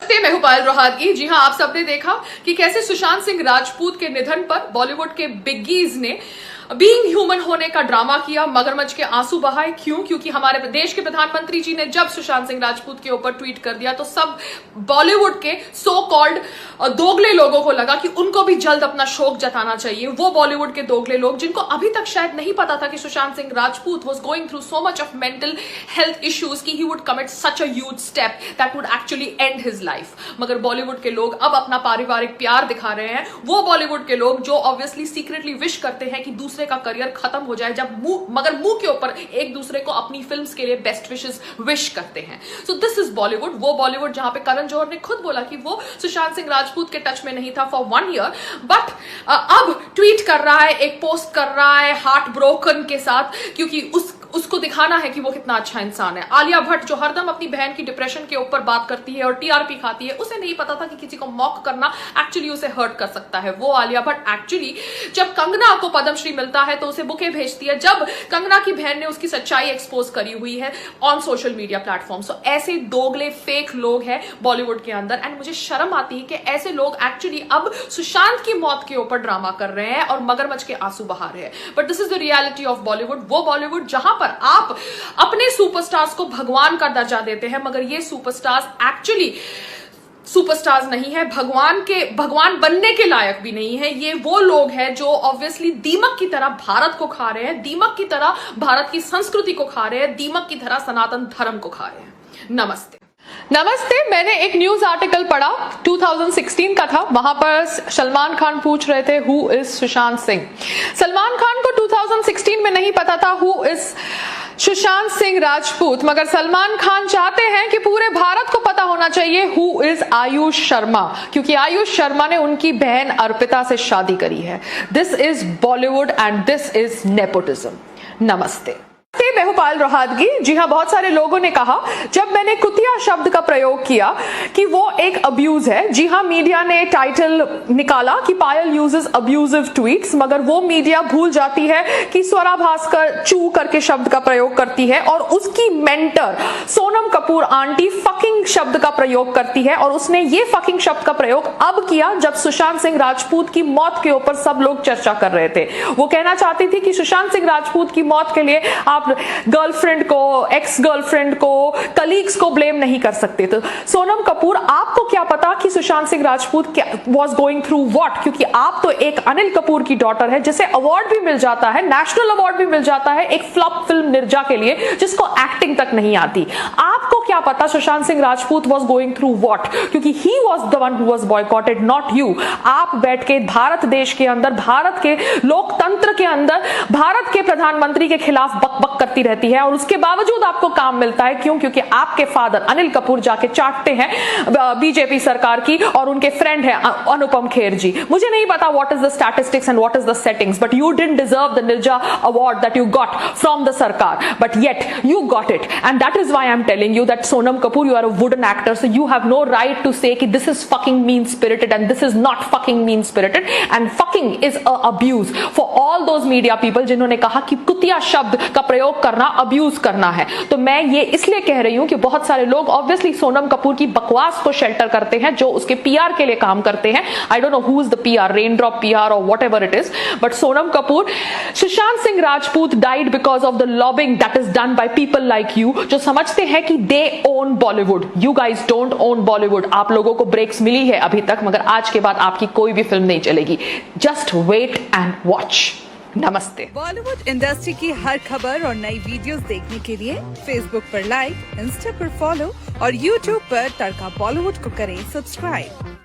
नमस्ते, मैं हूं पायल रोहातगी। जी हां, आप सबने देखा कि कैसे सुशांत सिंह राजपूत के निधन पर बॉलीवुड के बिग्गीज ने बीइंग ह्यूमन होने का ड्रामा किया, मगरमच्छ के आंसू बहाए। क्यों? क्योंकि हमारे देश के प्रधानमंत्री जी ने जब सुशांत सिंह राजपूत के ऊपर ट्वीट कर दिया तो सब बॉलीवुड के सो कॉल्ड दोगले लोगों को लगा कि उनको भी जल्द अपना शोक जताना चाहिए। वो बॉलीवुड के दोगले लोग जिनको अभी तक शायद नहीं पता था कि Sushant Singh Rajput was going through so much of mental health issues कि he would commit such a huge step that would actually end his life. मगर बॉलीवुड के लोग अब अपना पारिवारिक प्यार दिखा रहे हैं। वो बॉलीवुड के लोग जो ऑब्वियसली सीक्रेटली विश करते हैं कि दूसरे का करियर खत्म हो जाए, जब मुंह के ऊपर एक दूसरे को अपनी फिल्म्स के लिए बेस्ट विशेस विश करते हैं। सो दिस इज बॉलीवुड, वो बॉलीवुड जहां पे करण जौहर ने खुद बोला कि वो सुशांत सिंह राजपूत के टच में नहीं था फॉर 1 ईयर, बट अब ट्वीट कर रहा है, एक पोस्ट कर रहा है हार्ट ब्रोकन के साथ, क्योंकि उसको दिखाना है कि वो कितना अच्छा इंसान है। आलिया भट्ट जो हरदम अपनी बहन की डिप्रेशन के ऊपर बात करती है और टीआरपी खाती है, उसे नहीं पता था कि किसी को मॉक करना एक्चुअली उसे हर्ट कर सकता है। वो आलिया भट्ट एक्चुअली जब कंगना को पद्मश्री मिलता है तो उसे बुके भेजती है, जब कंगना की बहन ने उसकी सच्चाई एक्सपोज करी हुई है ऑन सोशल मीडिया प्लेटफॉर्म। सो ऐसे दोगले फेक लोग हैं बॉलीवुड के अंदर, एंड मुझे शर्म आती है कि ऐसे लोग एक्चुअली अब सुशांत की मौत के ऊपर ड्रामा कर रहे हैं और मगरमच्छ के आंसू बहा रहे हैं। But this is the reality of Bollywood, वो बॉलीवुड जहां पर आप अपने सुपरस्टार्स को भगवान का दर्जा देते हैं, मगर ये सुपरस्टार्स एक्चुअली सुपरस्टार्स नहीं है, भगवान बनने के लायक भी नहीं है। ये वो लोग हैं जो ऑब्वियसली दीमक की तरह भारत को खा रहे हैं, दीमक की तरह भारत की संस्कृति को खा रहे हैं, दीमक की तरह सनातन धर्म को खा रहे हैं। नमस्ते। मैंने एक न्यूज आर्टिकल पढ़ा 2016 का था। वहां पर सलमान खान पूछ रहे थे हु इज सुशांत सिंह। सलमान खान को 2016 में नहीं पता था हु इज सुशांत सिंह राजपूत, मगर सलमान खान चाहते हैं कि पूरे भारत को पता होना चाहिए हु इज आयुष शर्मा, क्योंकि आयुष शर्मा ने उनकी बहन अर्पिता से शादी करी है। This is Bollywood and this is nepotism. नमस्ते, मैं हूं पायल रोहातगी। जी हां, बहुत सारे लोगों ने कहा जब मैंने कुतिया शब्द का प्रयोग किया कि वो एक अब्यूज है। जी हां, मीडिया ने टाइटल निकाला कि पायल यूजेस अब्यूजिव ट्वीट्स, मगर वो मीडिया भूल जाती है कि स्वरा भास्कर चू करके शब्द का प्रयोग करती है और उसकी mentor Sonam Kapoor aunty fucking शब्द का प्रयोग करती है, और उसने ये फकिंग शब्द का प्रयोग अब किया जब सुशांत सिंह राजपूत की मौत के ऊपर सब लोग चर्चा कर रहे थे। वो कहना चाहती थी कि सुशांत सिंह राजपूत की मौत के लिए आप गर्लफ्रेंड को, एक्स गर्लफ्रेंड को, कलीग्स को ब्लेम नहीं कर सकते। तो सोनम कपूर, आपको क्या पता कि Sushant Singh Rajput was going through what, क्योंकि आप तो एक अनिल कपूर की डॉटर है जिसे अवार्ड भी मिल जाता है, नेशनल अवार्ड भी मिल जाता है एक फ्लॉप फिल्म निर्जा के लिए जिसको एक्टिंग तक नहीं आती। आपको क्या पता Sushant Singh Rajput was going through what, क्योंकि he was the one who was boycotted, not you. आप बैठ के भारत देश के अंदर, भारत के लोकतंत्र के अंदर भारत के प्रधानमंत्री के खिलाफ बकबक करती रहती है और उसके बावजूद आपको काम मिलता है। क्यों? क्योंकि आपके फादर अनिल कपूर जाके चाटते हैं बीजेपी सरकार की और उनके फ्रेंड है अनुपम खेर जी। मुझे नहीं पता what is the statistics and what is the settings, but you didn't deserve the Neerja award that you got from the sarkar, but yet you got it, and that is why I'm telling you that Sonam Kapoor, you are a wooden actor, so you have no right to say that this is fucking mean spirited and this is not fucking mean spirited, and fucking is a abuse for all those media people जिन्होंने कहा कि कुतिया शब्द का प्रयोग करना abuse करना है। तो मैं ये इसलिए कह रही हूं कि बहुत सारे लोग ऑब्वियसली सोनम कपूर की बकवास को शेल्टर करते हैं, जो उसके पीआर के लिए काम करते हैं। I don't know who is the PR, raindrop PR और whatever it is, but Sonam Kapoor, Sushant Singh Rajput died because of the lobbying that is done by people like you, जो समझते हैं कि they own Bollywood. You guys don't own Bollywood. आप लोगों को breaks मिली है अभी तक, मगर आज के बाद आपकी कोई भी फिल्म नहीं चलेगी। Just wait and watch. नमस्ते। बॉलीवुड इंडस्ट्री की हर खबर और नई वीडियोस देखने के लिए फेसबुक पर लाइक, इंस्टा पर फॉलो और यूट्यूब पर तड़का बॉलीवुड को करें सब्सक्राइब।